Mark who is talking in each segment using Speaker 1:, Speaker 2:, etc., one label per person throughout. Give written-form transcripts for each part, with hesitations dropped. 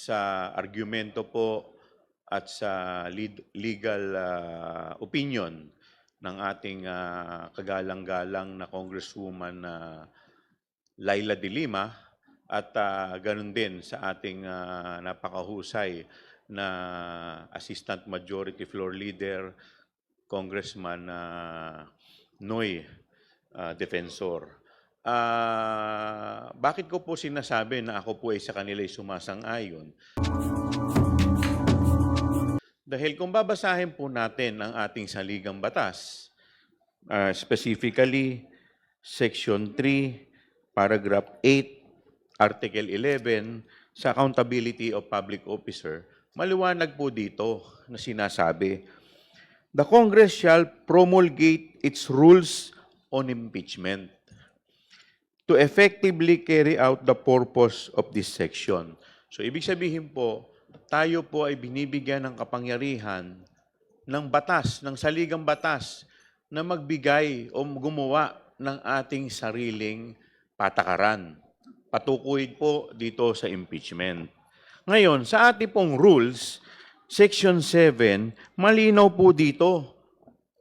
Speaker 1: sa argumento po at sa legal opinion ng ating kagalang-galang na Congresswoman Laila de Lima at ganun din sa ating napakahusay na Assistant Majority Floor Leader, Congressman Noy Defensor. Bakit ko po sinasabi na ako po ay sa kanila ay sumasang-ayon? Dahil kung babasahin po natin ang ating saligang batas, specifically Section 3, Paragraph 8, Article 11, sa Accountability of Public Officer, maliwanag po dito na sinasabi, the Congress shall promulgate its rules on impeachment to effectively carry out the purpose of this section. So, ibig sabihin po, tayo po ay binibigyan ng kapangyarihan ng batas, ng saligang batas, na magbigay o gumawa ng ating sariling patakaran. Patukoy po dito sa impeachment. Ngayon, sa ating pong rules, Section 7, malinaw po dito.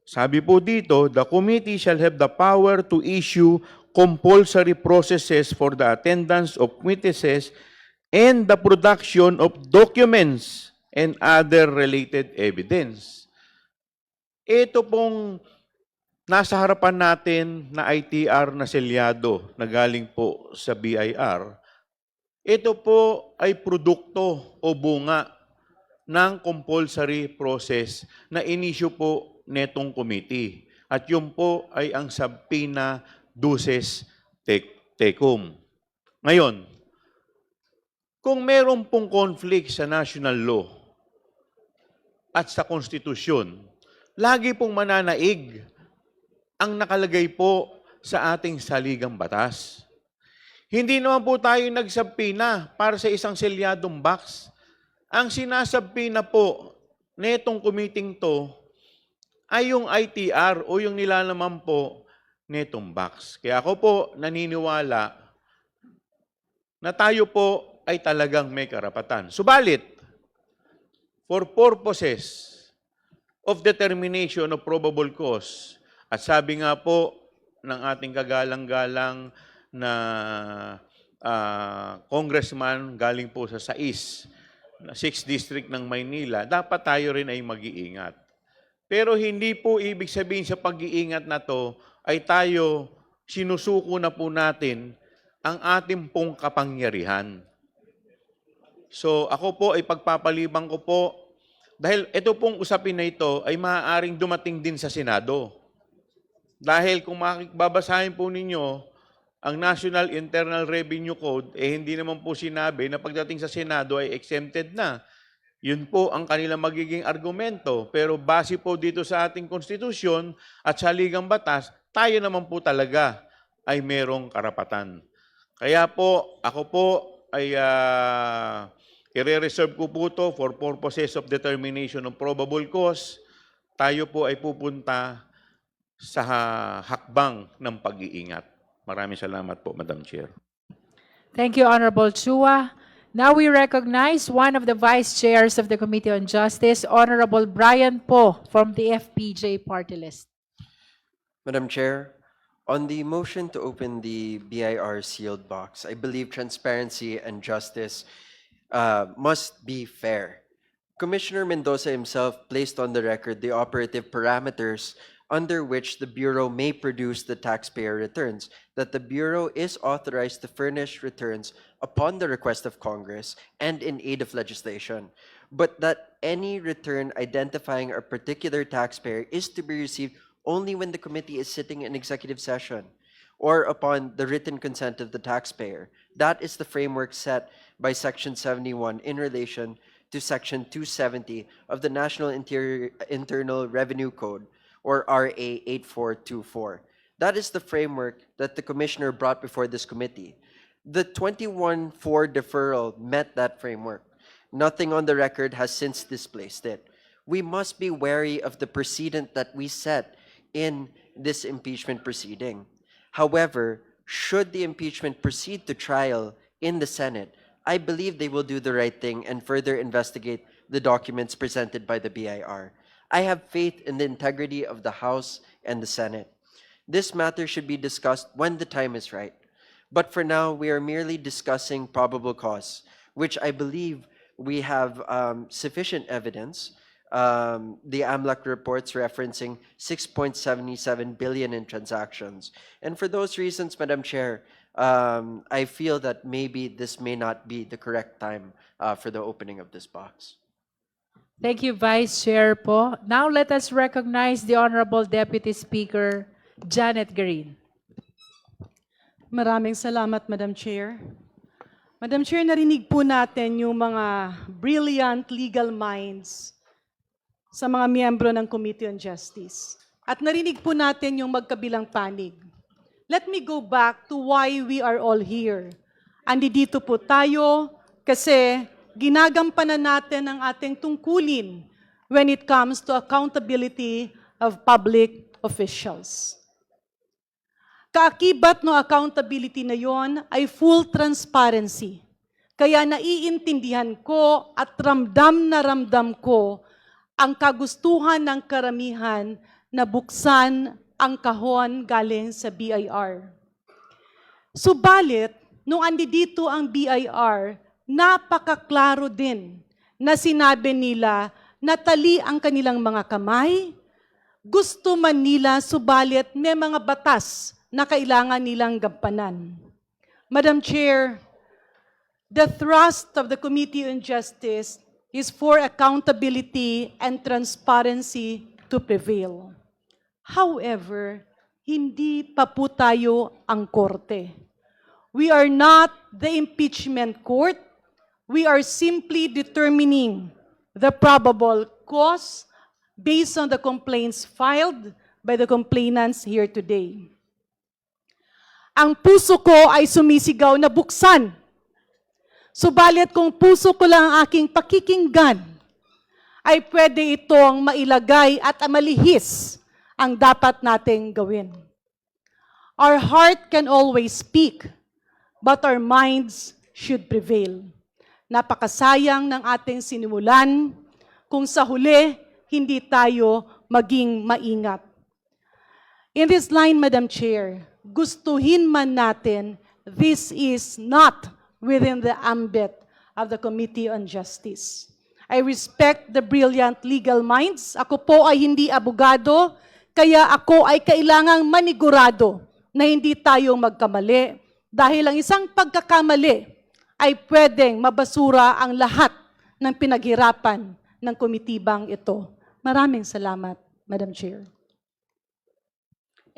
Speaker 1: Sabi po dito, the committee shall have the power to issue compulsory processes for the attendance of witnesses and the production of documents and other related evidence. Ito pong nasa harapan natin na ITR na selyado na galing po sa BIR, ito po ay produkto o bunga ng compulsory process na inisyu po netong committee. At yun po ay ang subpoena duces tecum. Ngayon, kung meron pong conflict sa national law at sa konstitusyon, lagi pong mananaig ang nakalagay po sa ating saligang batas. Hindi naman po tayo nagsabpina para sa isang selyadong box. Ang sinasabpina po netong committee to ay yung ITR o yung nilalaman po netong box. Kaya ako po naniniwala na tayo po ay talagang may karapatan. Subalit, for purposes of determination of probable cause, at sabi nga po ng ating kagalang-galang na congressman galing po sa 6 District ng Maynila, dapat tayo rin ay mag-iingat. Pero hindi po ibig sabihin sa pag-iingat na to ay tayo sinusuko na po natin ang ating pong kapangyarihan. So ako po ay pagpapalibang ko po dahil ito pong usapin na ito ay maaaring dumating din sa Senado. Dahil kung babasahin po ninyo ang National Internal Revenue Code, hindi naman po sinabi na pagdating sa Senado ay exempted na. Yun po ang kanilang magiging argumento. Pero base po dito sa ating konstitusyon at sa ligang batas, tayo naman po talaga ay merong karapatan. Kaya po, ako po ay i-reserve ko po ito for purposes of determination of probable cause. Tayo po ay pupunta sa hakbang ng pag-iingat. Maraming salamat po, Madam Chair.
Speaker 2: Thank you, Honorable Chua. Now we recognize one of the Vice Chairs of the Committee on Justice, Honorable Brian Poe from the FPJ Party List.
Speaker 3: Madam Chair, on the motion to open the BIR sealed box, I believe transparency and justice must be fair. Commissioner Mendoza himself placed on the record the operative parameters under which the Bureau may produce the taxpayer returns, that the Bureau is authorized to furnish returns upon the request of Congress and in aid of legislation, but that any return identifying a particular taxpayer is to be received only when the committee is sitting in executive session or upon the written consent of the taxpayer. That is the framework set by Section 71 in relation to Section 270 of the National Internal Revenue Code, or RA 8424. That is the framework that the Commissioner brought before this committee. The 21-4 deferral met that framework. Nothing on the record has since displaced it. We must be wary of the precedent that we set in this impeachment proceeding. However, should the impeachment proceed to trial in the Senate, I believe they will do the right thing and further investigate the documents presented by the BIR. I have faith in the integrity of the House and the Senate. This matter should be discussed when the time is right. But for now, we are merely discussing probable cause, which I believe we have sufficient evidence. The AMLAC reports referencing 6.77 billion in transactions. And for those reasons, Madam Chair, I feel that maybe this may not be the correct time for the opening of this box.
Speaker 2: Thank you, Vice Chair po. Now let us recognize the Honorable Deputy Speaker, Janet Green.
Speaker 4: Maraming salamat, Madam Chair. Madam Chair, narinig po natin yung mga brilliant legal minds sa mga miyembro ng Committee on Justice. At narinig po natin yung magkabilang panig. Let me go back to why we are all here. Andito po tayo kasi ginagampanan natin ang ating tungkulin when it comes to accountability of public officials. Kaakibat ng accountability na yon ay full transparency. Kaya naiintindihan ko at ramdam na ramdam ko ang kagustuhan ng karamihan na buksan ang kahon galing sa BIR. Subalit, nung andito ang BIR, napakaklaro din na sinabi nila na tali ang kanilang mga kamay, gusto man nila subalit may mga batas na kailangan nilang gampanan. Madam Chair, the thrust of the Committee on Justice is for accountability and transparency to prevail. However, hindi pa po tayo ang korte. We are not the impeachment court. We are simply determining the probable cause based on the complaints filed by the complainants here today. Ang puso ko ay sumisigaw na buksan. Subalit kung puso ko lang ang aking pakikinggan, ay pwede itong mailagay at amalihis ang dapat nating gawin. Our heart can always speak, but our minds should prevail. Napakasayang ng ating sinimulan kung sa huli hindi tayo maging maingat. In this line, Madam Chair, gustuhin man natin, this is not within the ambit of the Committee on Justice. I respect the brilliant legal minds. Ako po ay hindi abogado, kaya ako ay kailangang manigurado na hindi tayo magkamali. Dahil ang isang pagkakamali ay pwedeng mabasura ang lahat ng pinaghirapan ng komitibang ito. Maraming salamat, Madam Chair.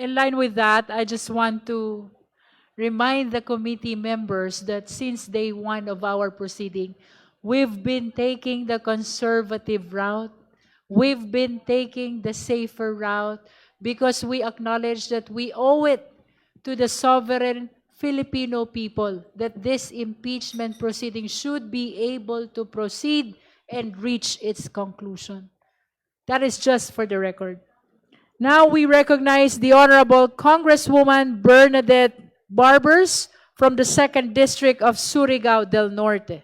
Speaker 2: In line with that, I just want to remind the committee members that since day one of our proceeding, we've been taking the conservative route. We've been taking the safer route because we acknowledge that we owe it to the sovereign Filipino people that this impeachment proceeding should be able to proceed and reach its conclusion. That is just for the record. Now we recognize the Honorable Congresswoman Bernadette Barbers from the 2nd District of Surigao del Norte.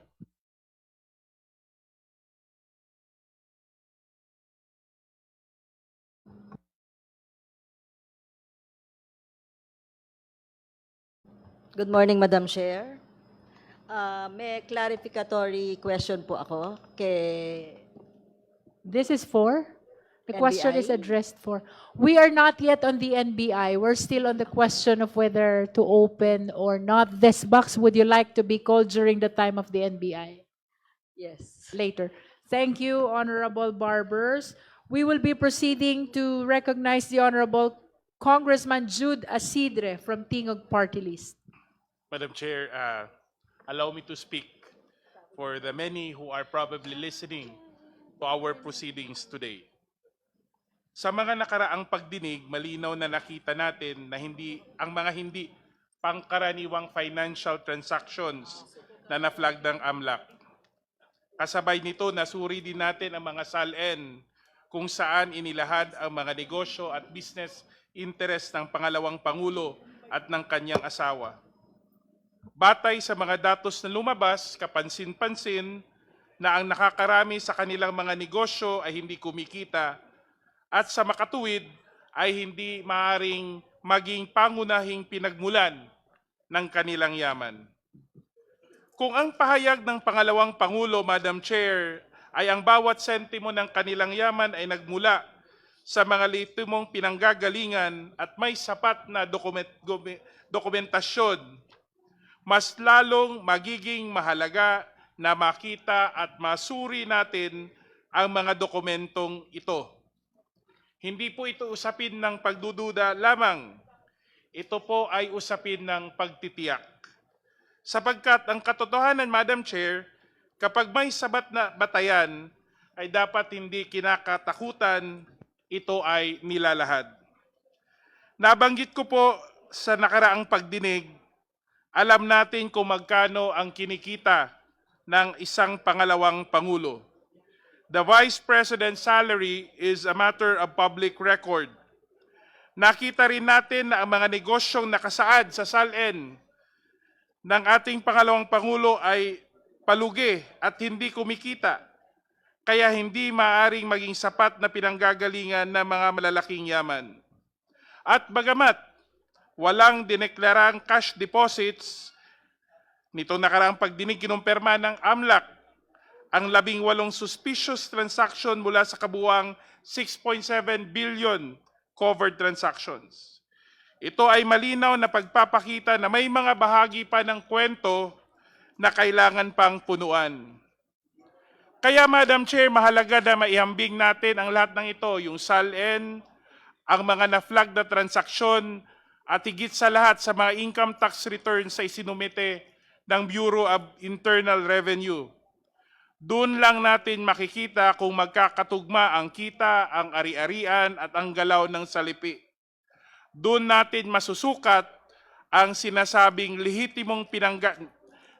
Speaker 5: Good morning, Madam Chair. May clarificatory question po ako kay
Speaker 2: This is for? The question is
Speaker 5: NBI?
Speaker 2: addressed for. We are not yet on the NBI. We're still on the question of whether to open or not. This box, would you like to be called during the time of the NBI?
Speaker 5: yes.
Speaker 2: Later. Thank you, Honorable Barbers. We will be proceeding to recognize the Honorable Congressman Jude Asidre from Tingog Party List.
Speaker 6: Madam Chair, allow me to speak for the many who are probably listening to our proceedings today. Sa mga nakaraang pagdinig, malinaw na nakita natin na ang mga hindi pangkaraniwang financial transactions na na-flag ng AMLAC. Kasabay nito, nasuri din natin ang mga SALN kung saan inilahad ang mga negosyo at business interest ng pangalawang Pangulo at ng kanyang asawa. Batay sa mga datos na lumabas, kapansin-pansin na ang nakakarami sa kanilang mga negosyo ay hindi kumikita at sa makatuwid ay hindi maaring maging pangunahing pinagmulan ng kanilang yaman. Kung ang pahayag ng pangalawang Pangulo, Madam Chair, ay ang bawat sentimo ng kanilang yaman ay nagmula sa mga lehitimong pinanggagalingan at may sapat na dokumentasyon, mas lalong magiging mahalaga na makita at masuri natin ang mga dokumentong ito. Hindi po ito usapin ng pagdududa lamang. Ito po ay usapin ng pagtitiyak. Sapagkat ang katotohanan, Madam Chair, kapag may sabat na batayan, ay dapat hindi kinakatakutan, ito ay nilalahad. Nabanggit ko po sa nakaraang pagdinig, alam natin kung magkano ang kinikita ng isang pangalawang Pangulo. The Vice President's salary is a matter of public record. Nakita rin natin na ang mga negosyong nakasaad sa SALN ng ating pangalawang Pangulo ay palugi at hindi kumikita, kaya hindi maaring maging sapat na pinanggagalingan ng mga malalaking yaman. At bagamat walang dineklarang cash deposits, nito nakaraang pagdinig kinumpirma ng AMLAC ang 18 suspicious transaction mula sa kabuuang 6.7 billion covered transactions. Ito ay malinaw na pagpapakita na may mga bahagi pa ng kwento na kailangan pang punuan. Kaya Madam Chair, mahalaga na maihambing natin ang lahat ng ito, yung SALN, ang mga na-flag na transaksyon, at higit sa lahat sa mga income tax returns sa isinumite ng Bureau of Internal Revenue. Doon lang natin makikita kung magkakatugma ang kita, ang ari-arian at ang galaw ng salipi. Doon natin masusukat ang sinasabing lehitimong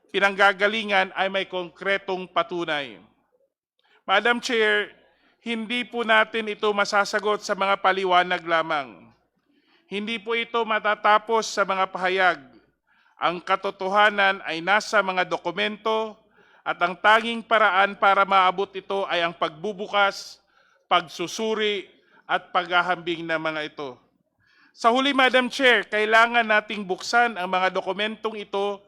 Speaker 6: pinanggagalingan ay may konkretong patunay. Madam Chair, hindi po natin ito masasagot sa mga paliwanag lamang. Hindi po ito matatapos sa mga pahayag. Ang katotohanan ay nasa mga dokumento at ang tanging paraan para maabot ito ay ang pagbubukas, pagsusuri at paghahambing ng mga ito. Sa huli, Madam Chair, kailangan nating buksan ang mga dokumentong ito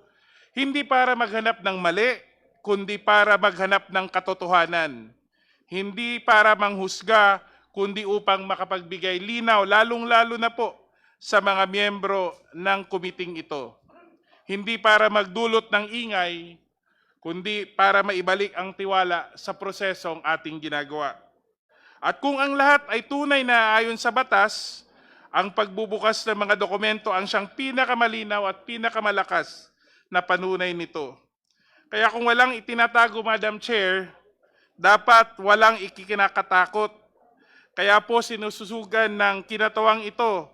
Speaker 6: hindi para maghanap ng mali, kundi para maghanap ng katotohanan. Hindi para manghusga, kundi upang makapagbigay linaw, lalong-lalo na po sa mga miyembro ng kumiting ito. Hindi para magdulot ng ingay, kundi para maibalik ang tiwala sa prosesong ating ginagawa. At kung ang lahat ay tunay na ayon sa batas, ang pagbubukas ng mga dokumento ang siyang pinakamalinaw at pinakamalakas na panunay nito. Kaya kung walang itinatago, Madam Chair, dapat walang ikikinakatakot. Kaya po sinususugan ng kinatawang ito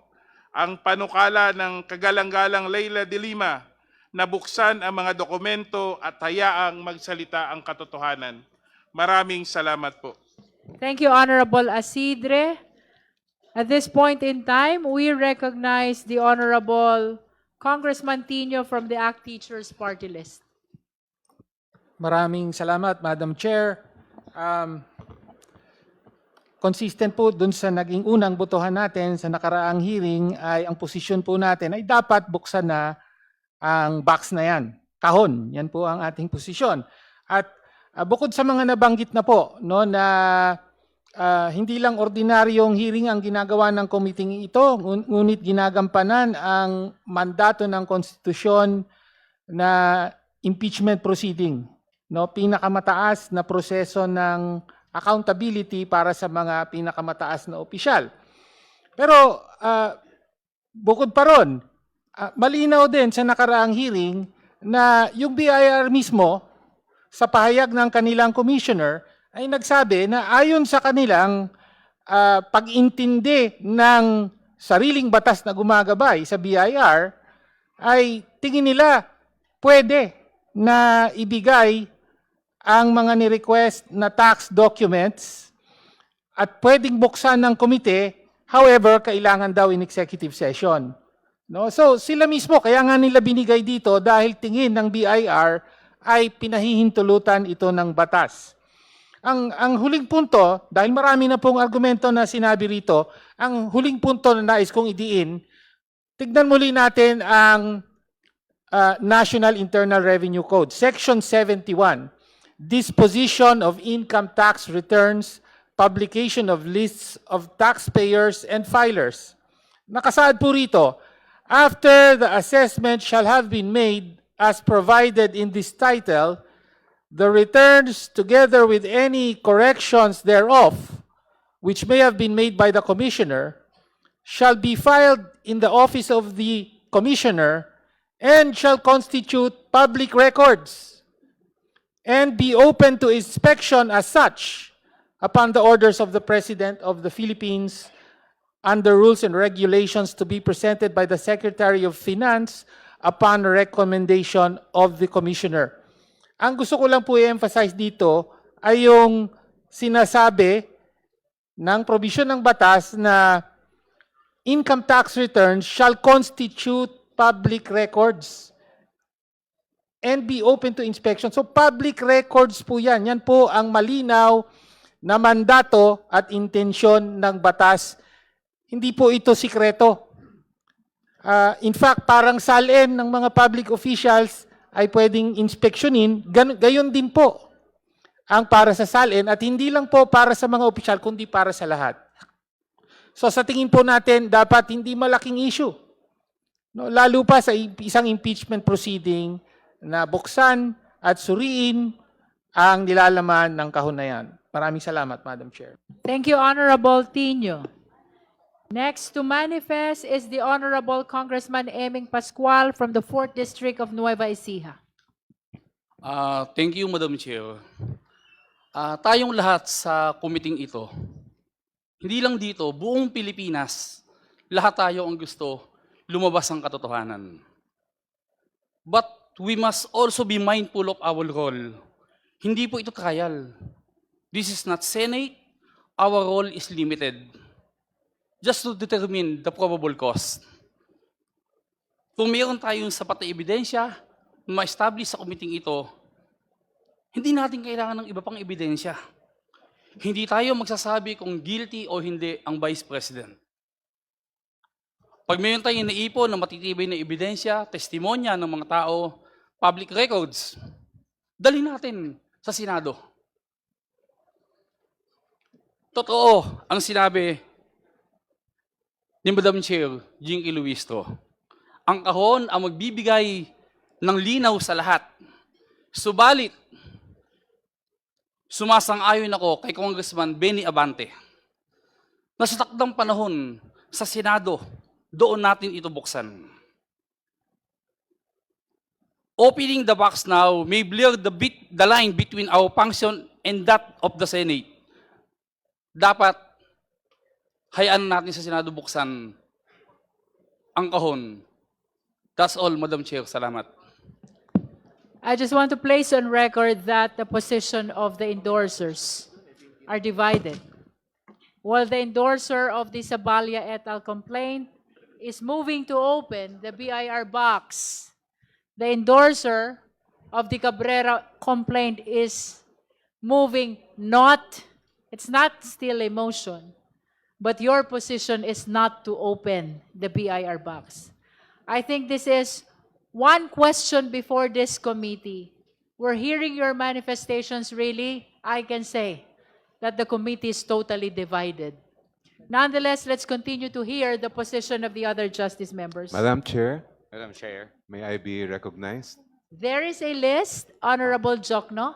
Speaker 6: ang panukala ng kagalang-galang Leila de Lima na buksan ang mga dokumento at hayaang magsalita ang katotohanan. Maraming salamat po.
Speaker 2: Thank you, Honorable Asidre. At this point in time, we recognize the Honorable Congressman Tino from the ACT Teachers Party List.
Speaker 7: Maraming salamat, Madam Chair. Consistent po dun sa naging unang botohan natin sa nakaraang hearing ay ang posisyon po natin ay dapat buksan na ang box na yan. Kahon, yan po ang ating posisyon. At bukod sa mga nabanggit na po, no, na hindi lang ordinaryong hearing ang ginagawa ng committee ito, ngunit ginagampanan ang mandato ng konstitusyon na impeachment proceeding, no, pinakamataas na proseso ng accountability para sa mga pinakamataas na opisyal. Pero bukod pa ron, malinaw din sa nakaraang hearing na yung BIR mismo sa pahayag ng kanilang commissioner ay nagsabi na ayon sa kanilang pag-intindi ng sariling batas na gumagabay sa BIR, ay tingin nila pwede na ibigay ang mga ni-request na tax documents at pwedeng buksan ng komite, however, kailangan daw in executive session. No? So sila mismo, kaya nga nila binigay dito dahil tingin ng BIR ay pinahihintulutan ito ng batas. Ang huling punto, dahil marami na pong argumento na sinabi rito, ang huling punto na nais kong idiin, tignan muli natin ang National Internal Revenue Code, Section 71, Disposition of Income Tax Returns, Publication of Lists of Taxpayers and Filers. Nakasaad po rito, after the assessment shall have been made as provided in this title, the returns, together with any corrections thereof, which may have been made by the Commissioner, shall be filed in the office of the Commissioner and shall constitute public records and be open to inspection as such upon the orders of the President of the Philippines under rules and regulations to be presented by the Secretary of Finance upon recommendation of the Commissioner. Ang gusto ko lang po i-emphasize dito ay yung sinasabi ng provision ng batas na income tax returns shall constitute public records and be open to inspection. So public records po yan. Yan po ang malinaw na mandato at intensyon ng batas. Hindi po ito sikreto. In fact, parang salin ng mga public officials ay pwedeng inspeksyonin, gayon din po ang para sa salin at hindi lang po para sa mga opisyal kundi para sa lahat. So sa tingin po natin, dapat hindi malaking issue. No, lalo pa sa isang impeachment proceeding na buksan at suriin ang nilalaman ng kahon na yan. Maraming salamat, Madam Chair.
Speaker 2: Thank you, Honorable Tino. Next to manifest is the Honorable Congressman Eming Pascual from the 4th District of Nueva Ecija.
Speaker 8: Thank you, Madam Chair. Tayong lahat sa committee ito, hindi lang dito, buong Pilipinas, lahat tayo ang gusto lumabas ang katotohanan. But we must also be mindful of our role. Hindi po ito trial. This is not Senate. Our role is limited. Just to determine the probable cause. Kung mayroon tayong sapat na ebidensya na ma-establish sa committee ito, hindi natin kailangan ng iba pang ebidensya. Hindi tayo magsasabi kung guilty o hindi ang Vice President. Pag mayroon tayong naipon na matitibay na ebidensya, testimonya ng mga tao, public records, dali natin sa Senado. Totoo ang sinabi ni Madam Chair, Jinky Luistro. Ang kahon ang magbibigay ng linaw sa lahat. Subalit, sumasang-ayon ako kay Congressman Benny Abante na sa takdang panahon sa Senado, doon natin ito buksan. Opening the box now may blur the line between our function and that of the Senate. Dapat hayaan natin sa Senado buksan ang kahon. That's all, Madam Chair. Salamat.
Speaker 2: I just want to place on record that the position of the endorsers are divided. While the endorser of the Sabalia et al. Complaint is moving to open the BIR box, the endorser of the Cabrera complaint is moving not, it's not still a motion, but your position is not to open the BIR box. I think this is one question before this committee. We're hearing your manifestations really. I can say that the committee is totally divided. Nonetheless, let's continue to hear the position of the other justice members.
Speaker 9: Madam Chair,
Speaker 10: Chair.
Speaker 9: may I be recognized?
Speaker 2: There is a list, Honorable Jokno.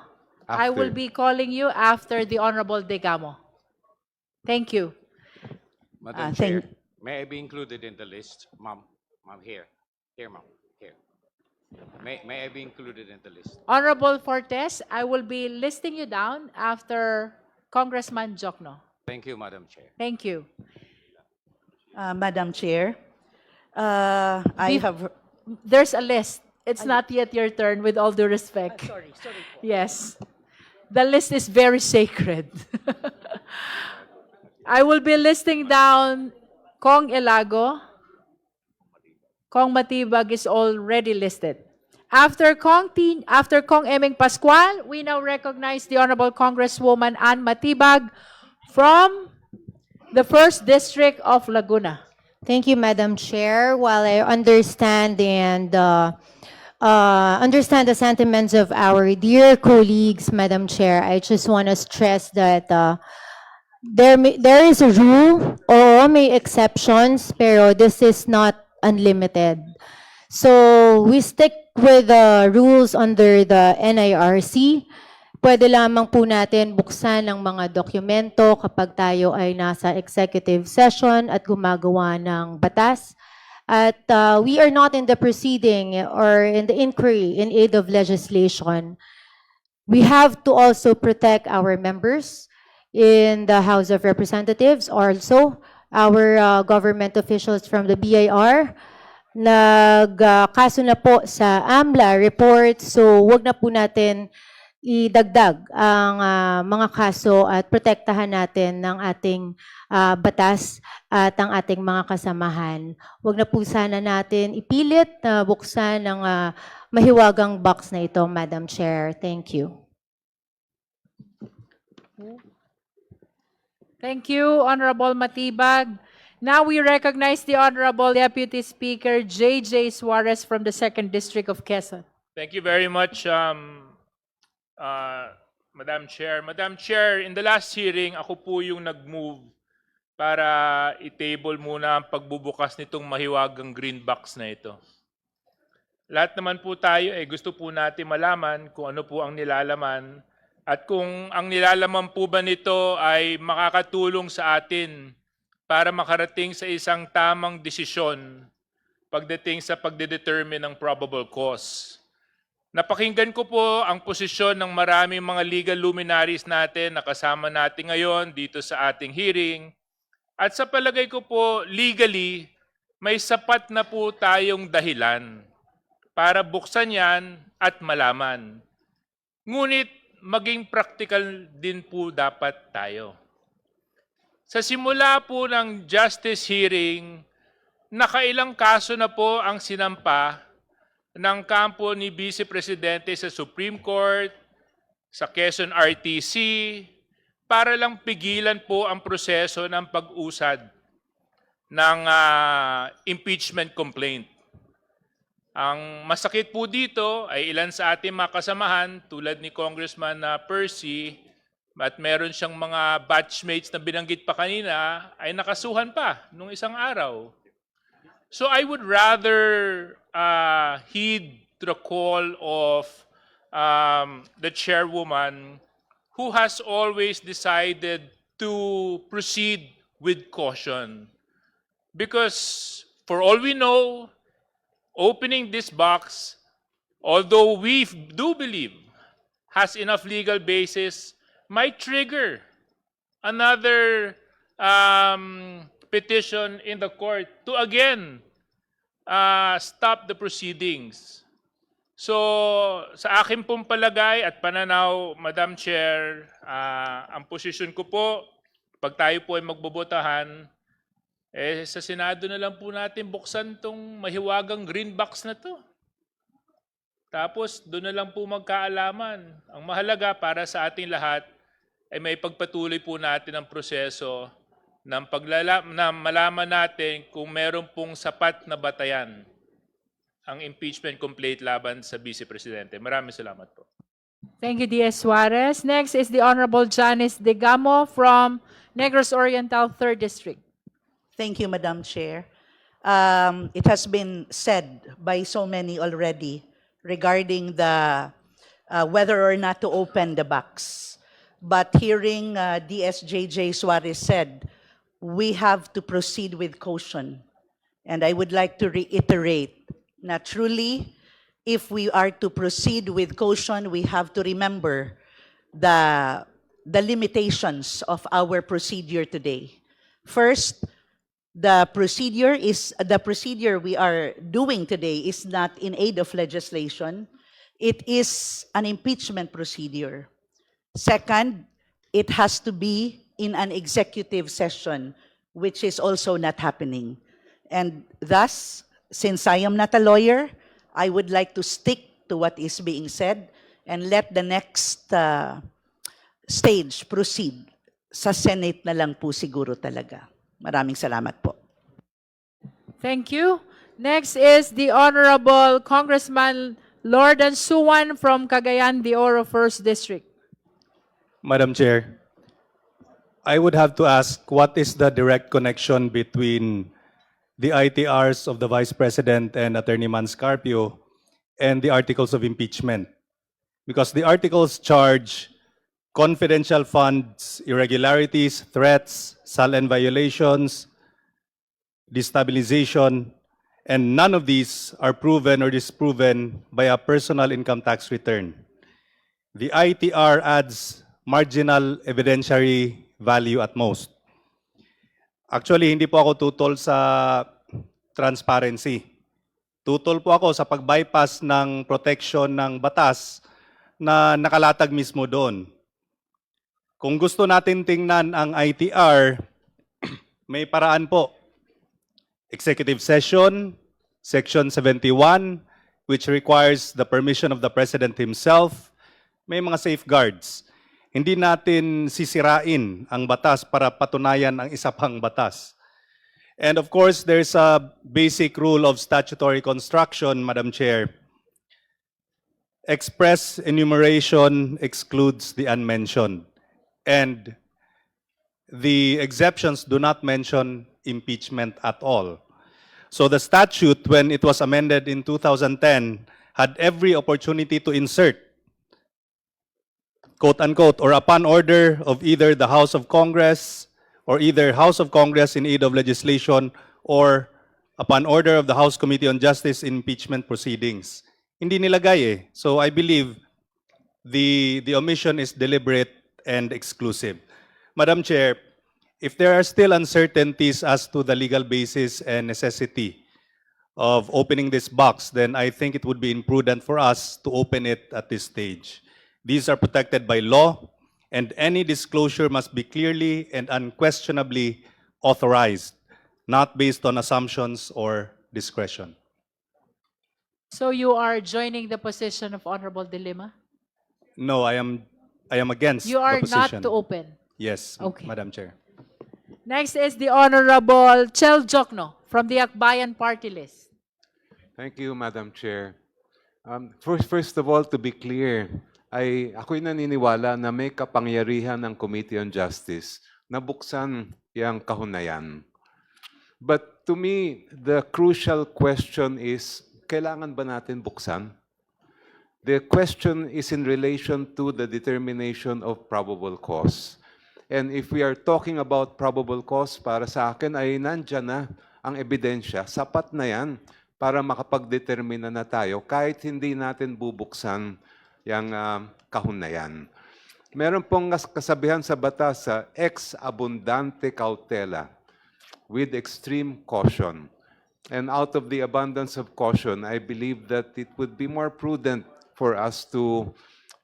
Speaker 2: I will be calling you after the Honorable Degamo. Thank you.
Speaker 10: Madam Chair, may I be included in the list? Ma'am, here. Here, ma'am. Here. May I be included in the list?
Speaker 2: Honorable Fortes, I will be listing you down after Congressman Jokno.
Speaker 10: Thank you, Madam Chair.
Speaker 2: Thank you.
Speaker 11: Madam Chair, I
Speaker 2: Bef-
Speaker 11: have...
Speaker 2: There's a list. It's not yet your turn, with all due respect.
Speaker 11: Sorry po.
Speaker 2: Yes. The list is very sacred. I will be listing down Kong Elago, Kong Matibag is already listed. After Kong Eming Pascual, we now recognize the Honorable Congresswoman Ann Matibag from the 1st District of Laguna.
Speaker 9: Thank you, Madam Chair. While I understand understand the sentiments of our dear colleagues, Madam Chair, I just want to stress that there is a rule or may exceptions, pero this is not unlimited. So we stick with the rules under the NIRC. Pwede lamang po natin buksan ang mga dokumento kapag tayo ay nasa executive session at gumagawa ng batas. At we are not in the proceeding or in the inquiry in aid of legislation. We have to also protect our members in the House of Representatives, also our government officials from the BIR. Nagkaso na po sa AMLA report, so wag na po natin idagdag ang mga kaso at protektahan natin ng ating batas at ang ating mga kasamahan. Huwag na po sana natin ipilit na buksan ang mahiwagang box na ito, Madam Chair. Thank you.
Speaker 2: Thank you, Honorable Matibag. Now we recognize the Honorable Deputy Speaker J.J. Suarez from the 2nd District of Quezon.
Speaker 12: Thank you very much, Madam Chair. Madam Chair, in the last hearing, ako po yung nag-move para i-table muna ang pagbubukas nitong mahiwagang green box na ito. Lahat naman po tayo, gusto po natin malaman kung ano po ang nilalaman at kung ang nilalaman po ba nito ay makakatulong sa atin para makarating sa isang tamang desisyon pagdating sa pagdedetermine ng probable cause. Napakinggan ko po ang posisyon ng maraming mga legal luminaries natin na kasama natin ngayon dito sa ating hearing. At sa palagay ko po, legally, may sapat na po tayong dahilan para buksan yan at malaman. Ngunit maging practical din po dapat tayo. Sa simula po ng justice hearing, nakailang kaso na po ang sinampa ng kampo ni Vice Presidente sa Supreme Court, sa Quezon RTC, para lang pigilan po ang proseso ng pag-usad ng impeachment complaint. Ang masakit po dito ay ilan sa ating mga kasamahan tulad ni Congressman Percy at meron siyang mga batchmates na binanggit pa kanina ay nakasuhan pa nung isang araw. So I would rather heed the call of the chairwoman who has always decided to proceed with caution. Because for all we know, opening this box, although we do believe has enough legal basis, might trigger another petition in the court to again stop the proceedings. So sa akin pong palagay at pananaw, Madam Chair, ang posisyon ko po, pag tayo po ay magbobotahan, sa Senado na lang po natin buksan tong mahiwagang green box na to. Tapos doon na lang po magkaalaman. Ang mahalaga para sa ating lahat ay may pagpatuloy po natin ang proseso na malaman natin kung meron pong sapat na batayan ang impeachment complaint laban sa Vice Presidente. Maraming salamat po.
Speaker 2: Thank you, D.S. Suarez. Next is the Honorable Janice Degamo from Negros Oriental 3rd District.
Speaker 11: Thank you, Madam Chair. It has been said by so many already regarding the whether or not to open the box. But hearing DSJJ Suarez said, we have to proceed with caution. And I would like to reiterate that truly, if we are to proceed with caution, we have to remember the limitations of our procedure today. First, the procedure we are doing today is not in aid of legislation. It is an impeachment procedure. Second, it has to be in an executive session, which is also not happening. And thus, since I am not a lawyer, I would like to stick to what is being said and let the next stage proceed. Sa Senate na lang po siguro talaga. Maraming salamat po.
Speaker 2: Thank you. Next is the Honorable Congressman Lordan Suwan from Cagayan de Oro, 1st District.
Speaker 13: Madam Chair, I would have to ask what is the direct connection between the ITRs of the Vice President and Attorney Manscarpio and the articles of impeachment? Because the articles charge confidential funds, irregularities, threats, SALN violations, destabilization, and none of these are proven or disproven by a personal income tax return. The ITR adds marginal evidentiary value at most. Actually, hindi po ako tutol sa transparency. Tutol po ako sa pag-bypass ng protection ng batas na nakalatag mismo doon. Kung gusto natin tingnan ang ITR, may paraan po. Executive session, Section 71, which requires the permission of the President himself, may mga safeguards. Hindi natin sisirain ang batas para patunayan ang isa pang batas. And of course, there's a basic rule of statutory construction, Madam Chair. Express enumeration excludes the unmentioned. And the exceptions do not mention impeachment at all. So the statute, when it was amended in 2010, had every opportunity to insert, quote unquote, or upon order of either the House of Congress or either House of Congress in aid of legislation or upon order of the House Committee on Justice in impeachment proceedings. Hindi nilagay eh. So I believe the omission is deliberate and exclusive. Madam Chair, if there are still uncertainties as to the legal basis and necessity of opening this box, then I think it would be imprudent for us to open it at this stage. These are protected by law, and any disclosure must be clearly and unquestionably authorized, not based on assumptions or discretion.
Speaker 2: So you are joining the position of Honorable De Lima?
Speaker 13: No, I am against
Speaker 2: You are
Speaker 13: the position.
Speaker 2: not to open.
Speaker 13: Yes,
Speaker 2: Okay.
Speaker 13: Madam Chair.
Speaker 2: Next is the Honorable Chel Jokno from the Akbayan Party List.
Speaker 10: Thank you, Madam Chair. First of all, to be clear, ako'y naniniwala na may kapangyarihan ng Committee on Justice na buksan yung kahon na yan. But to me, the crucial question is, kailangan ba natin buksan? The question is in relation to the determination of probable cause. And if we are talking about probable cause, para sa akin ay nandyan na ang ebidensya. Sapat na yan para makapag-determine na tayo kahit hindi natin bubuksan yung kahon na yan. Meron pong kasabihan sa batas sa ex abundante cautela, with extreme caution. And out of the abundance of caution, I believe that it would be more prudent for us to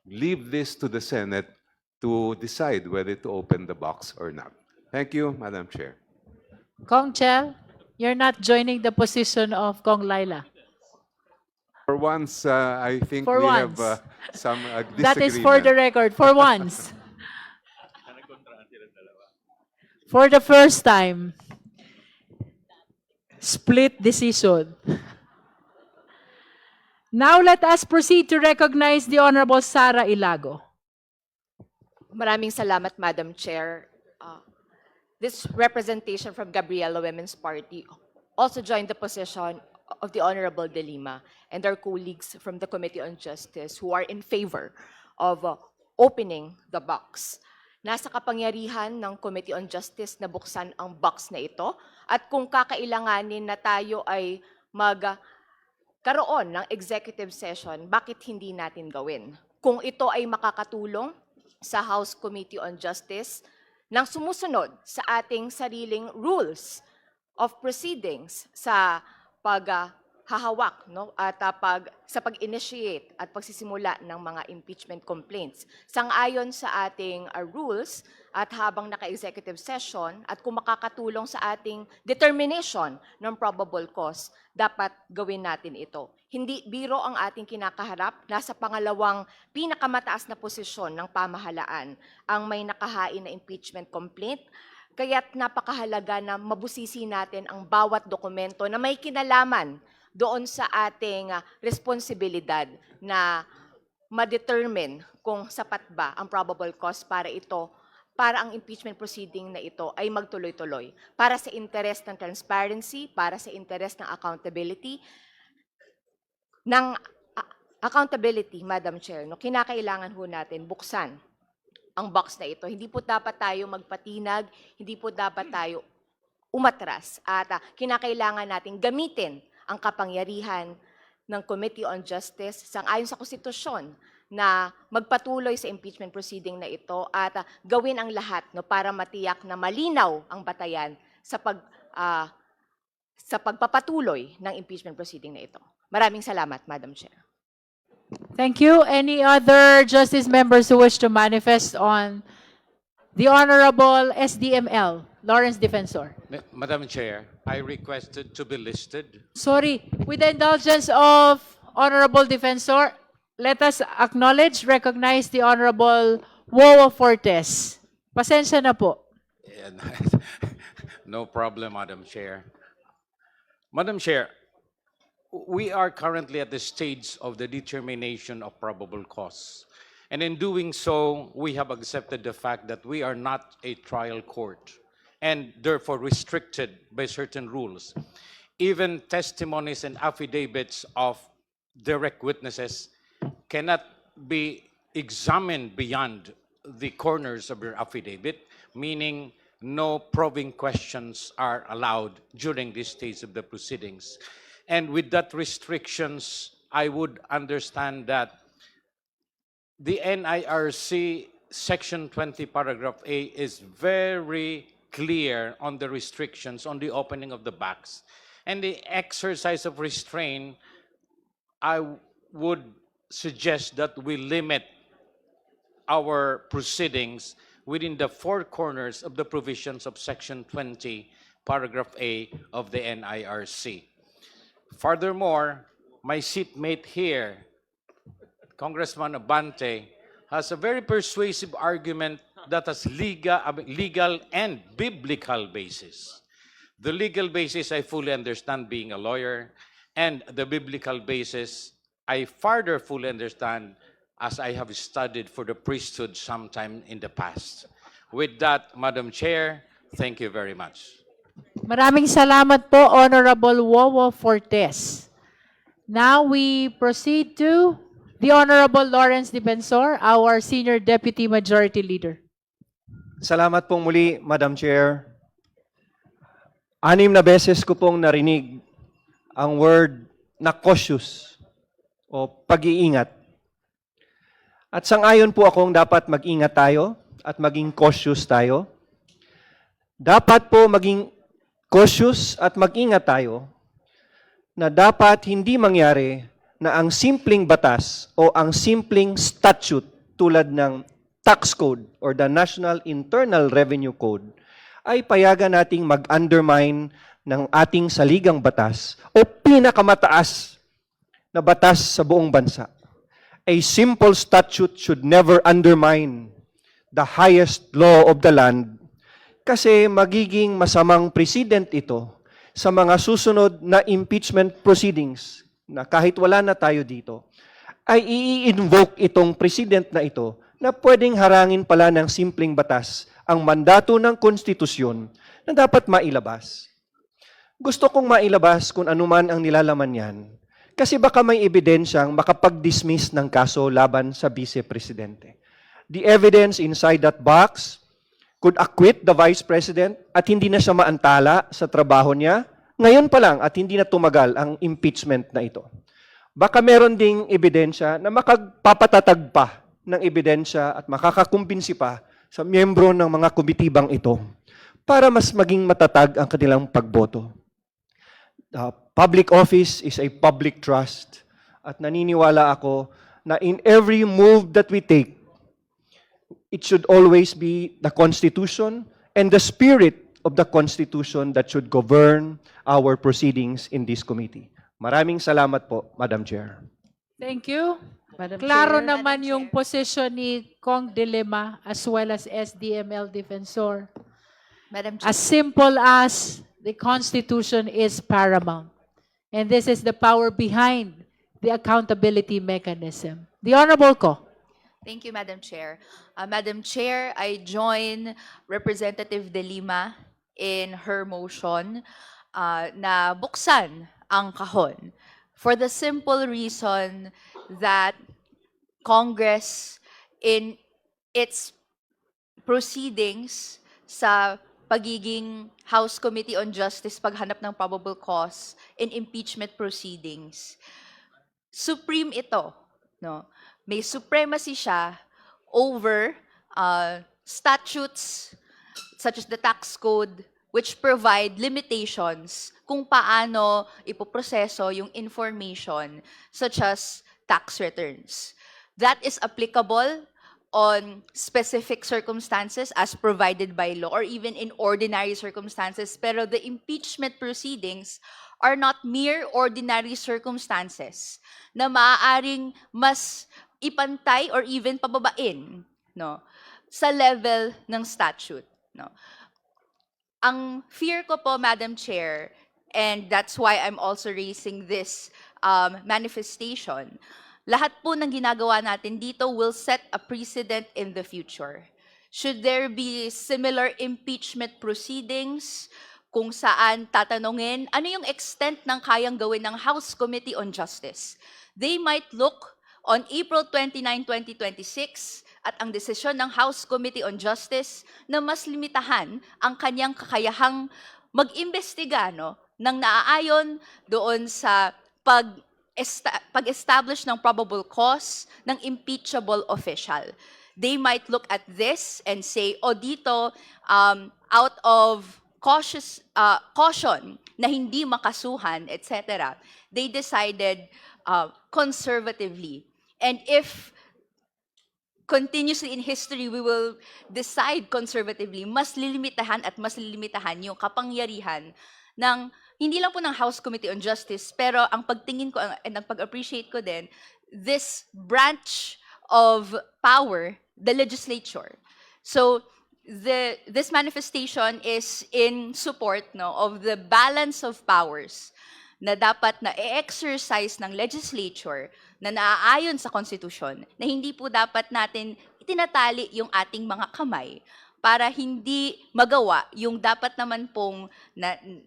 Speaker 10: leave this to the Senate to decide whether to open the box or not. Thank you, Madam Chair.
Speaker 2: Kong Chel, you're not joining the position of Kong Laila.
Speaker 10: For once, I think
Speaker 2: For
Speaker 10: we have
Speaker 2: once.
Speaker 10: some disagreement.
Speaker 2: That is for the record, for once. For the first time. Split decision. Now let us proceed to recognize the Honorable Sara Ilago.
Speaker 14: Maraming salamat, Madam Chair. This representation from Gabriela Women's Party also joined the position of the Honorable De Lima and our colleagues from the Committee on Justice who are in favor of opening the box. Nasa kapangyarihan ng Committee on Justice na buksan ang box na ito at kung kakailanganin na tayo ay magkaroon ng executive session, bakit hindi natin gawin? Kung ito ay makakatulong sa House Committee on Justice nang sumusunod sa ating sariling rules of proceedings sa hahawak at sa pag-initiate at pagsisimula ng mga impeachment complaints. Sang-ayon sa ating rules at habang naka-executive session at kung makakatulong sa ating determination ng probable cause, dapat gawin natin ito. Hindi biro ang ating kinakaharap, nasa pangalawang pinakamataas na posisyon ng pamahalaan ang may nakahain na impeachment complaint. Kaya't napakahalaga na mabusisi natin ang bawat dokumento na may kinalaman doon sa ating responsibilidad na ma-determine kung sapat ba ang probable cause para ang impeachment proceeding na ito ay magtuloy-tuloy. Para sa interest ng transparency, para sa interest ng accountability, Madam Chair, kinakailangan ho natin buksan ang box na ito. Hindi po dapat tayo magpatinag, hindi po dapat tayo umatras at kinakailangan natin gamitin ang kapangyarihan ng Committee on Justice sang-ayon sa konstitusyon na magpatuloy sa impeachment proceeding na ito at gawin ang lahat para matiyak na malinaw ang batayan sa pagpapatuloy ng impeachment proceeding na ito. Maraming salamat, Madam Chair.
Speaker 2: Thank you. Any other justice members who wish to manifest on the Honorable SDML, Lawrence Defensor?
Speaker 15: Madam Chair, I requested to be listed.
Speaker 2: Sorry, with the indulgence of Honorable Defensor, let us acknowledge, recognize the Honorable Wowo Fortes. Pasensya na po.
Speaker 15: No problem, Madam Chair. Madam Chair, we are currently at the stage of the determination of probable cause. And in doing so, we have accepted the fact that we are not a trial court and therefore restricted by certain rules. Even testimonies and affidavits of direct witnesses cannot be examined beyond the corners of your affidavit, meaning no probing questions are allowed during this stage of the proceedings. And with that restrictions, I would understand that the NIRC Section 20, Paragraph A is very clear on the restrictions on the opening of the box. And the exercise of restraint, I would suggest that we limit our proceedings within the four corners of the provisions of Section 20, Paragraph A of the NIRC. Furthermore, my seatmate here, Congressman Abante, has a very persuasive argument that has legal and biblical basis. The legal basis I fully understand being a lawyer, and the biblical basis I further fully understand as I have studied for the priesthood sometime in the past. With that, Madam Chair, thank you very much.
Speaker 2: Maraming salamat po, Honorable Wowo Fortes. Now we proceed to the Honorable Lawrence Defensor, our Senior Deputy Majority Leader.
Speaker 16: Salamat pong muli, Madam Chair. 6 na beses ko pong narinig ang word na cautious o pag-iingat. At sang-ayon po akong dapat mag-ingat tayo at maging cautious tayo. Dapat po maging cautious at mag-ingat tayo na dapat hindi mangyari na ang simpleng batas o ang simpleng statute tulad ng tax code or the National Internal Revenue Code ay payagan nating mag-undermine ng ating saligang batas o pinakamataas na batas sa buong bansa. A simple statute should never undermine the highest law of the land kasi magiging masamang precedent ito sa mga susunod na impeachment proceedings na kahit wala na tayo dito, ay i-invoke itong precedent na ito na pwedeng harangin pala ng simpleng batas ang mandato ng konstitusyon na dapat mailabas. Gusto kong mailabas kung anuman ang nilalaman yan kasi baka may ebidensyang makapag-dismiss ng kaso laban sa vice-presidente. The evidence inside that box could acquit the Vice President at hindi na siya maantala sa trabaho niya ngayon pa lang at hindi na tumagal ang impeachment na ito. Baka meron ding ebidensya na makagpapatatag pa ng ebidensya at makakakumbinsi pa sa miyembro ng mga komitibang ito para mas maging matatag ang kanilang pagboto. public office is a public trust. At naniniwala ako na in every move that we take, it should always be the Constitution and the spirit of the Constitution that should govern our proceedings in this committee. Maraming salamat po, Madam Chair.
Speaker 2: Thank you.
Speaker 4: Madam
Speaker 2: Klaro
Speaker 4: Chair.
Speaker 2: naman yung posisyon ni Kong Dilema as well as SDML Defensor.
Speaker 14: Madam Chair.
Speaker 2: As simple as the Constitution is paramount. And this is the power behind the accountability mechanism. The Honorable Ko.
Speaker 14: Thank you, Madam Chair. Madam Chair, I join Representative De Lima in her motion na buksan ang kahon for the simple reason that Congress in its proceedings sa pagiging House Committee on Justice paghanap ng probable cause in impeachment proceedings, supreme ito, no? May supremacy siya over statutes such as the tax code which provide limitations kung paano ipoproseso yung information such as tax returns. That is applicable on specific circumstances as provided by law or even in ordinary circumstances, pero the impeachment proceedings are not mere ordinary circumstances na maaaring mas ipantay or even pababain, no, sa level ng statute, no. Ang fear ko po, Madam Chair, and that's why I'm also raising this manifestation, lahat po ng ginagawa natin dito will set a precedent in the future. Should there be similar impeachment proceedings kung saan tatanungin ano yung extent ng kayang gawin ng House Committee on Justice, they might look on April 29, 2026 at ang desisyon ng House Committee on Justice na mas limitahan ang kanyang kakayahang mag-imbestiga, no, ng naaayon doon sa pag-establish ng probable cause ng impeachable official. They might look at this and say, o dito, out of caution na hindi makasuhan, etc., they decided conservatively. And if continuously in history we will decide conservatively, mas lilimitahan at mas lilimitahan yung kapangyarihan ng hindi lang po ng House Committee on Justice, pero ang pagtingin ko and ang pag-appreciate ko din, this branch of power, the legislature. So this manifestation is in support, no, of the balance of powers na dapat na i-exercise ng legislature na naaayon sa konstitusyon, na hindi po dapat natin itinatali yung ating mga kamay para hindi magawa yung dapat naman pong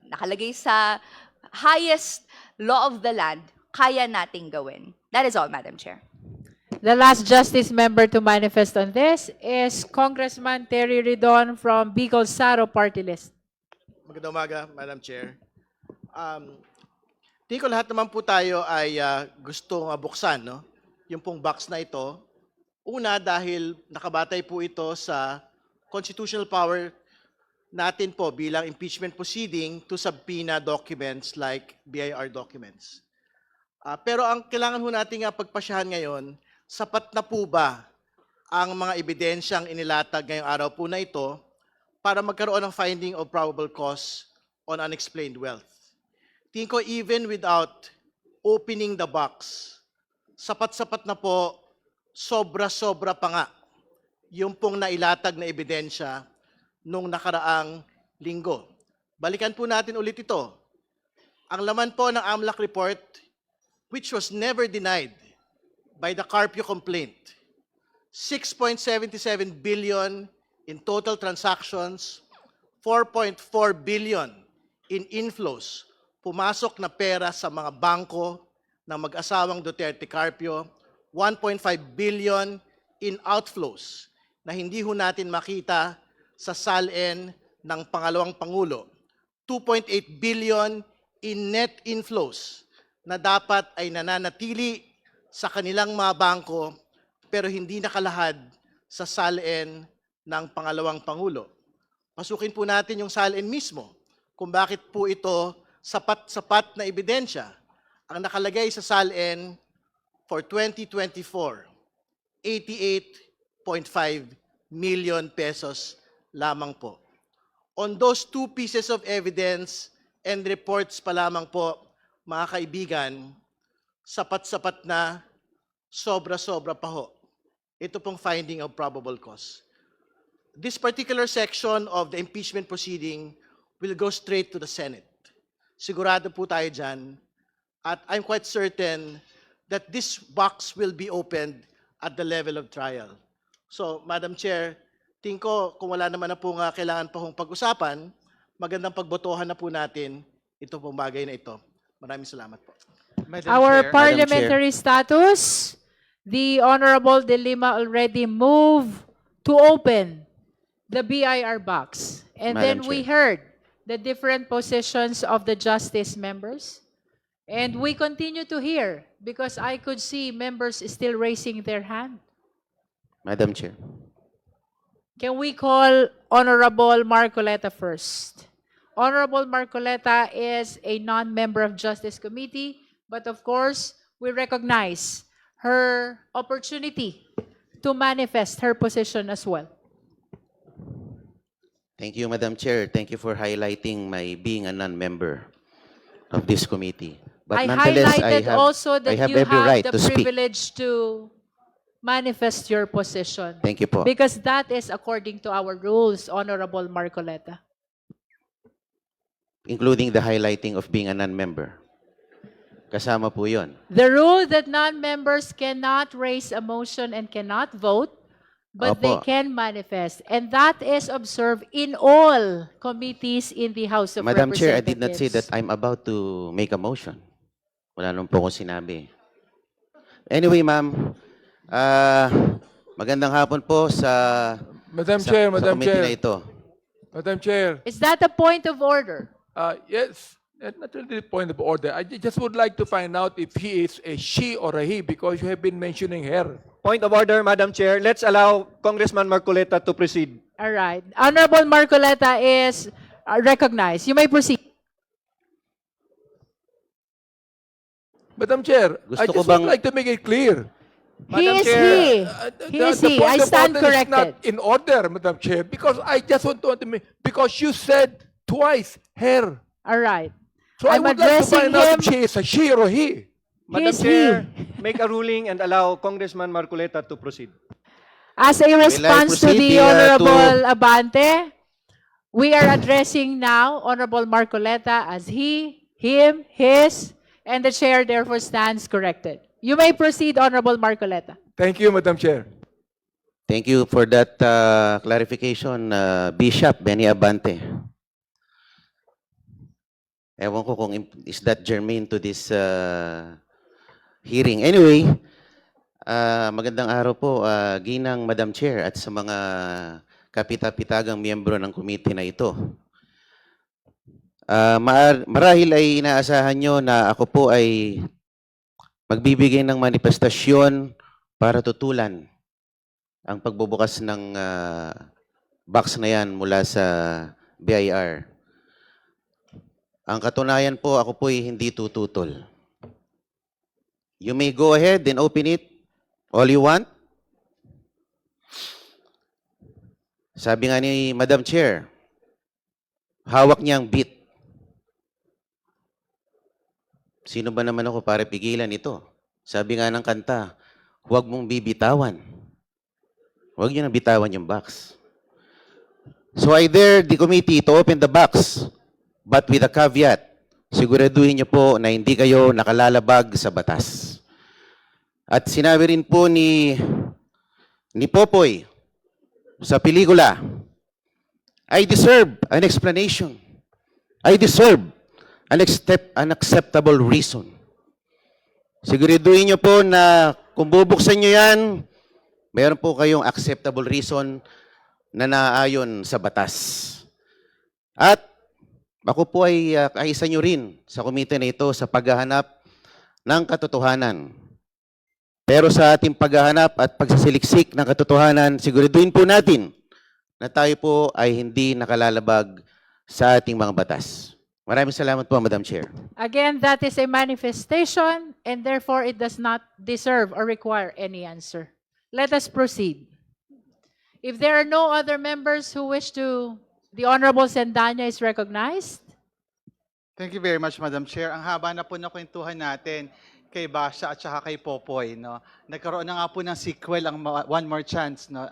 Speaker 14: nakalagay sa highest law of the land, kaya nating gawin. That is all, Madam Chair.
Speaker 2: The last justice member to manifest on this is Congressman Terry Ridon from Bicol Saro Party List.
Speaker 17: Magandang umaga, Madam Chair. Tingin ko lahat naman po tayo ay gustong buksan, no? Yung pong box na ito. Una, dahil nakabatay po ito sa constitutional power natin po bilang impeachment proceeding to subpoena documents like BIR documents. Pero ang kailangan po natin pagpasyahan ngayon, sapat na po ba ang mga ebidensyang inilatag ngayong araw po na ito para magkaroon ng finding of probable cause on unexplained wealth? Tingin ko even without opening the box, sapat-sapat na po, sobra-sobra pa nga yung pong nailatag na ebidensya nung nakaraang linggo. Balikan po natin ulit ito. Ang laman po ng AMLAC report, which was never denied by the Carpio complaint, 6.77 billion in total transactions, 4.4 billion in inflows, pumasok na pera sa mga bangko ng mag-asawang Duterte Carpio, 1.5 billion in outflows na hindi ho natin makita sa SALN ng pangalawang Pangulo, 2.8 billion in net inflows na dapat ay nananatili sa kanilang mga bangko pero hindi nakalahad sa SALN ng pangalawang Pangulo. Pasukin po natin yung SALN mismo kung bakit po ito sapat-sapat na ebidensya ang nakalagay sa SALN for 2024, 88.5 million pesos lamang po. On those two pieces of evidence and reports pa lamang po, mga kaibigan, sapat-sapat na, sobra-sobra pa ho. Ito pong finding of probable cause. This particular section of the impeachment proceeding will go straight to the Senate. Sigurado po tayo dyan. At I'm quite certain that this box will be opened at the level of trial. So, Madam Chair, tingin ko kung wala naman na po nga kailangan pa hong pag-usapan, magandang pagbotohan na po natin ito pong bagay na ito. Maraming salamat po.
Speaker 2: Our parliamentary status, the Honorable De Lima already moved to open the BIR box. And then
Speaker 1: Madam
Speaker 2: we
Speaker 1: Chair.
Speaker 2: heard the different positions of the justice members. And we continue to hear because I could see members still raising their hand.
Speaker 1: Madam Chair.
Speaker 2: Can we call Honorable Marcoleta first? Honorable Marcoleta is a non-member of Justice Committee, but of course, we recognize her opportunity to manifest her position as well.
Speaker 18: Thank you, Madam Chair. Thank you for highlighting my being a non-member of this committee. But
Speaker 2: I
Speaker 18: nonetheless,
Speaker 2: highlighted also that
Speaker 18: I have
Speaker 2: you
Speaker 18: every
Speaker 2: have
Speaker 18: right
Speaker 2: the
Speaker 18: to speak.
Speaker 2: privilege to manifest your position.
Speaker 18: Thank you po.
Speaker 2: Because that is according to our rules, Honorable Marcoleta.
Speaker 18: Including the highlighting of being a non-member. Kasama po yun.
Speaker 2: The rule that non-members cannot raise a motion and cannot vote, but they
Speaker 18: Opo.
Speaker 2: can manifest. And that is observed in all committees in the House of
Speaker 18: Madam
Speaker 2: Representatives.
Speaker 18: Chair, I did not say that I'm about to make a motion. Wala nung po akong sinabi. Anyway, ma'am, magandang hapon po sa
Speaker 19: Madam
Speaker 18: sa,
Speaker 19: Chair,
Speaker 18: sa
Speaker 19: Madam
Speaker 18: committee
Speaker 19: Chair.
Speaker 18: na ito.
Speaker 19: Madam Chair,
Speaker 2: Is that a point of order?
Speaker 19: yes, not really point of order. I just would like to find out if he is a she or a he because you have been mentioning her.
Speaker 16: Point of order, Madam Chair. Let's allow Congressman Marcoleta to proceed.
Speaker 2: All right. Honorable Marcoleta is recognized. You may proceed.
Speaker 19: Madam Chair,
Speaker 18: Gusto
Speaker 19: I
Speaker 18: ko
Speaker 19: just would
Speaker 18: bang-
Speaker 19: like to make it clear.
Speaker 2: He is he. He is he. I stand
Speaker 19: Is not
Speaker 2: corrected.
Speaker 19: in order, Madam Chair, because I just want to make, because you said twice her.
Speaker 2: All right.
Speaker 19: So I
Speaker 2: I'm
Speaker 19: would like to
Speaker 2: addressing
Speaker 19: find out
Speaker 2: him.
Speaker 19: if she is a she or a he.
Speaker 16: Madam
Speaker 2: is
Speaker 16: Chair, make a ruling and allow Congressman Marcoleta to proceed.
Speaker 2: As a response to
Speaker 18: proceed,
Speaker 2: the
Speaker 18: to-
Speaker 2: Honorable Abante, we are addressing now Honorable Marcoleta as he, him, his, and the chair therefore stands corrected. You may proceed, Honorable Marcoleta.
Speaker 19: Thank you, Madam Chair.
Speaker 18: Thank you for that clarification, Bishop Benny Abante. Ewan ko kung is that germane to this hearing. Anyway, magandang araw po, ginang Madam Chair at sa mga kapita-pitagang miyembro ng committee na ito. Marahil ay inaasahan nyo na ako po ay magbibigay ng manifestasyon para tutulan ang pagbubukas ng box na yan mula sa BIR. Ang katunayan po, ako po ay hindi tututol. You may go ahead and open it all you want. Sabi nga ni Madam Chair, hawak niya ang bit. Sino ba naman ako para pigilan ito? Sabi nga ng kanta, huwag mong bibitawan. Huwag niyo nang bitawan yung box. So I dare the committee to open the box, but with a caveat, siguraduhin niyo po na hindi kayo nakalalabag sa batas. At sinabi rin po ni Popoy sa pelikula, I deserve an explanation. I deserve an acceptable reason. Siguraduhin niyo po na kung bubuksan niyo yan, mayroon po kayong acceptable reason na naayon sa batas. At ako po ay kaisa niyo rin sa komite na ito sa paghahanap ng katotohanan. Pero sa ating paghahanap at pagsasiliksik ng katotohanan, siguraduhin po natin na tayo po ay hindi nakalalabag sa ating mga batas. Maraming salamat po, Madam Chair.
Speaker 2: Again, that is a manifestation and therefore it does not deserve or require any answer. Let us proceed. If there are no other members who wish to, the Honorable Sendanya is recognized.
Speaker 7: Thank you very much, Madam Chair. Ang haba na po na kwentuhan natin kay Basha at saka kay Popoy. No? Nagkaroon na nga po ng sequel ang One More Chance. No?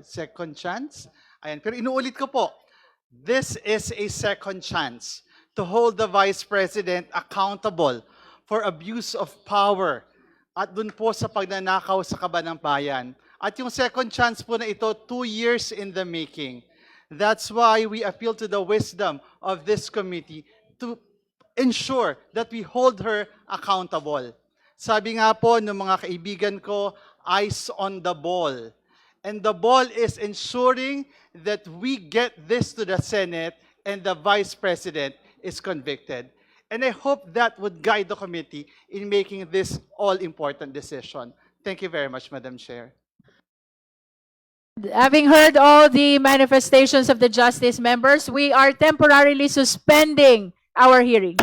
Speaker 7: Second chance. Ayan. Pero inuulit ko po, this is a second chance to hold the Vice President accountable for abuse of power at dun po sa pagnanakaw sa kaban ng bayan. At yung second chance po na ito, 2 years in the making. That's why we appeal to the wisdom of this committee to ensure that we hold her accountable. Sabi nga po ng mga kaibigan ko, eyes on the ball. And the ball is ensuring that we get this to the Senate and the Vice President is convicted. And I hope that would guide the committee in making this all-important decision. Thank you very much, Madam Chair.
Speaker 2: Having heard all the manifestations of the Justice members, we are temporarily suspending our hearing.